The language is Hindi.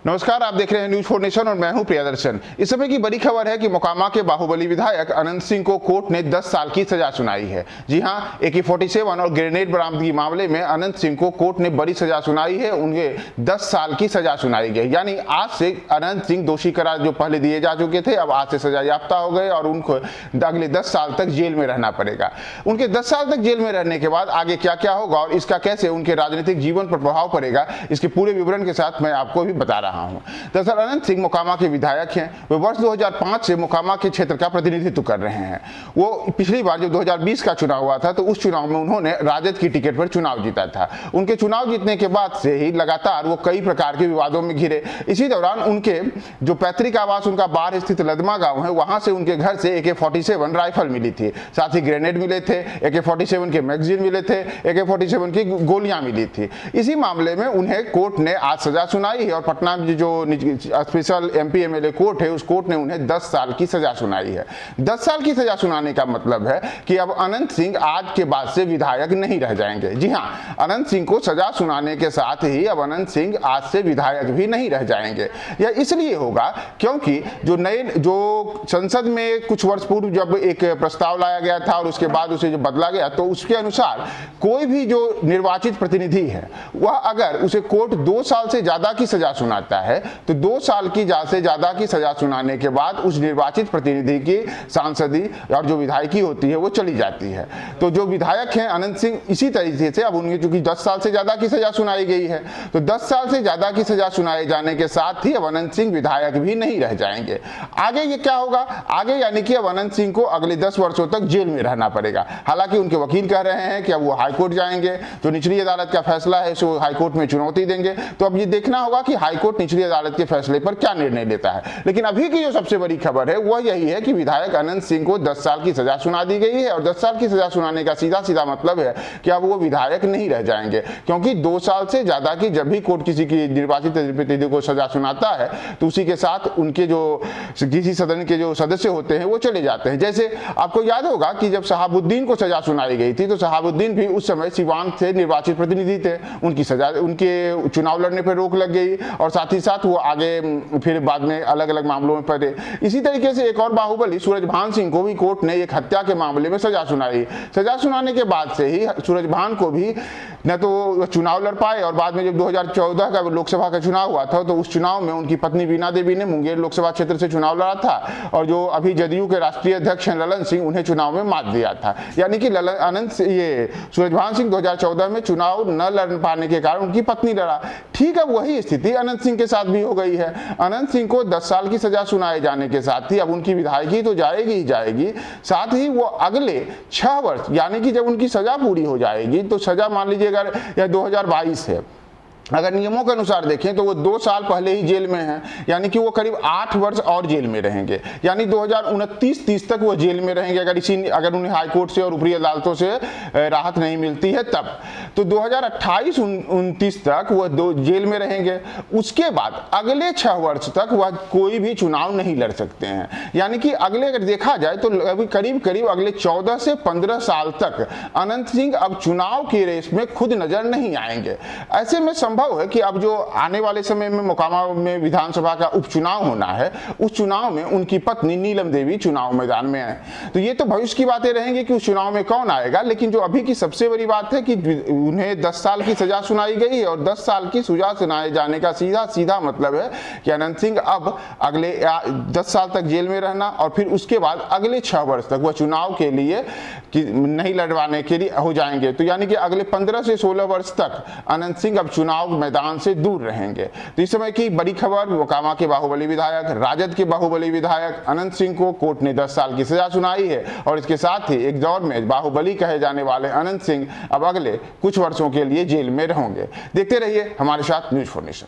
नमस्कार, आप देख रहे हैं न्यूज 4 नेशन और मैं हूं प्रियदर्शन। इस समय की बड़ी खबर है कि मोकामा के बाहुबली विधायक अनंत सिंह को कोर्ट ने 10 साल की सजा सुनाई है। जी हां, AK-47 और ग्रेनेड बरामदगी मामले में अनंत सिंह को कोर्ट ने बड़ी सजा सुनाई है। उन्हें 10 साल की सजा सुनाई गई, यानी आज से अनंत सिंह दोषी करार जो पहले दिए जा चुके थे अब आज से सजा याफ्ता हो गए और उनको अगले 10 साल तक जेल में रहना पड़ेगा। उनके 10 साल तक जेल में रहने के बाद आगे क्या क्या होगा और इसका कैसे उनके राजनीतिक जीवन पर प्रभाव पड़ेगा, इसके पूरे विवरण के साथ मैं आपको भी बता रहा हूं। दरअसल अनंत सिंह मोकामा के विधायक हैं। वे वर्ष 2005 से मोकामा के क्षेत्र का प्रतिनिधित्व कर रहे हैं। वो पिछली बार जब 2020 का चुनाव हुआ था तो उस चुनाव में उन्होंने राजद की टिकट पर चुनाव जीता था। उनके चुनाव जीतने के बाद से ही लगातार वो कई प्रकार के विवादों में घिरे। इसी दौरान उनके जो पैतृक आवास उनका बाहर स्थित लदमा गांव है, वहां से उनके घर से AK-47 राइफल मिली थी, साथ ही ग्रेनेड मिले थे, AK-47 के मैगजीन मिले थे, AK-47 की गोलियां मिली थी। इसी मामले में उन्हें कोर्ट ने आज सजा सुनाई है और पटना में जो स्पेशल MP MLA कोर्ट है उस कोर्ट ने उन्हें 10 साल की सजा सुनाई है। 10 साल की सजा सुनाने का मतलब है कि अब अनंत सिंह आज के बाद से विधायक नहीं रह जाएंगे। जी हां, अनंत सिंह को सजा सुनाने के साथ ही अब अनंत सिंह आज से विधायक भी नहीं रह जाएंगे। यह इसलिए होगा क्योंकि जो संसद में कुछ वर्ष पूर्व जब एक प्रस्ताव लाया गया था और उसके बाद उसे जो बदला गया तो उसके अनुसार कोई भी जो निर्वाचित प्रतिनिधि है वह अगर उसे कोर्ट 2 साल से ज्यादा की सजा सुनाता है तो 2 साल की से ज्यादा की सजा सुनाने के बाद उस निर्वाचित प्रतिनिधि की सांसदी और जो विधायकी होती है वो चली जाती है। तो जो विधायक हैं अनंत सिंह, इसी तरीके से अब उन्हें चूंकि 10 साल से ज्यादा की सजा सुनाई गई है तो 10 साल से ज्यादा की सजा सुनाए जाने के साथ ही अब अनंत सिंह विधायक भी नहीं रह जाएंगे। आगे ये क्या होगा, आगे यानी कि अब अनंत सिंह को अगले 10 वर्षों तक जेल में रहना पड़ेगा। हालांकि उनके वकील कह रहे हैं कि अब वो हाईकोर्ट जाएंगे, जो निचली अदालत का फैसला है सो हाईकोर्ट में चुनौती देंगे। तो अब ये देखना होगा कि हाईकोर्ट निचली अदालत के फैसले पर क्या निर्णय लेता है। लेकिन अभी की जो सबसे बड़ी खबर है वह यही है कि विधायक अनंत सिंह को 10 साल की सजा सुना दी गई है और 10 साल की सजा सुनाने का सीधा सीधा मतलब है कि अब वो विधायक नहीं रह जाएंगे, क्योंकि 2 साल से ज्यादा की जब भी कोर्ट किसी की निर्वाचित प्रतिनिधि को सजा सुनाता है तो उसी के साथ उनके जो किसी सदन के जो सदस्य होते हैं वो चले जाते हैं। जैसे आपको याद होगा कि जब शहाबुद्दीन को सजा सुनाई गई थी तो शहाबुद्दीन भी उस समय सिवान से निर्वाचित प्रतिनिधि थे, उनकी सजा उनके चुनाव लड़ने पर रोक लग गई और साथ ही साथ वो आगे फिर बाद में अलग अलग मामलों में पड़े। इसी तरीके से एक और बाहुबली सूरजभान सिंह को भी कोर्ट ने एक हत्या के मामले में सजा सुनाई। सजा सुनाने के बाद से ही सूरजभान को भी न तो चुनाव लड़ पाए और बाद में जब 2014 का लोकसभा का चुनाव हुआ था तो उस चुनाव में उनकी पत्नी बीना देवी ने मुंगेर लोकसभा क्षेत्र से चुनाव लड़ा था और जो अभी जदयू के राष्ट्रीय अध्यक्ष हैं ललन सिंह, उन्हें चुनाव में मात दिया था। यानी कि ये सूरजभान सिंह 2014 में चुनाव न लड़ पाने के कारण उनकी पत्नी लड़ा। ठीक है, वही स्थिति अनंत सिंह के साथ भी हो गई है। अनंत सिंह को 10 साल की सजा सुनाए जाने के साथ ही अब उनकी विधायकी तो जाएगी ही जाएगी, साथ ही वो अगले 6 वर्ष यानी कि जब उनकी सजा पूरी हो जाएगी तो सजा मान लीजिए अगर यह 2022 है, अगर नियमों के अनुसार देखें तो वो 2 साल पहले ही जेल में हैं, यानी कि वो करीब 8 वर्ष और जेल में रहेंगे, यानी 2029-30 तक वो जेल में रहेंगे अगर उन्हें हाईकोर्ट से और ऊपरी अदालतों से राहत नहीं मिलती है तब। तो 2028-29 तक वो जेल में रहेंगे। उसके बाद अगले 6 वर्ष तक वह कोई भी चुनाव नहीं लड़ सकते हैं, यानी कि अगले अगर देखा जाए तो करीब करीब अगले 14 से 15 साल तक अनंत सिंह अब चुनाव की रेस में खुद नजर नहीं आएंगे। ऐसे में संभव है कि अब जो आने वाले समय में मोकामा में विधानसभा का उपचुनाव होना है उस चुनाव में उनकी पत्नी नीलम देवी चुनाव मैदान में है। तो ये तो भविष्य की बातें रहेंगी कि उस चुनाव में कौन आएगा, लेकिन जो अभी की सबसे बड़ी बात है कि उन्हें 10 साल की सजा सुनाई गई है और 10 साल की सजा सुनाए जाने का सीधा सीधा मतलब है कि अनंत सिंह अब अगले 10 साल तक जेल में रहना और फिर उसके बाद अगले 6 वर्ष तक वह चुनाव के लिए नहीं लड़वाने के लिए हो जाएंगे। तो यानी कि अगले 15 से 16 वर्ष तक अनंत सिंह अब चुनाव मैदान से दूर रहेंगे। तो इस समय की बड़ी खबर, मोकामा के बाहुबली विधायक, राजद के बाहुबली विधायक अनंत सिंह को कोर्ट ने 10 साल की सजा सुनाई है और इसके साथ ही एक दौर में बाहुबली कहे जाने वाले अनंत सिंह अब अगले कुछ वर्षों के लिए जेल में रहेंगे। देखते रहिए हमारे साथ न्यूज 4 नेशन।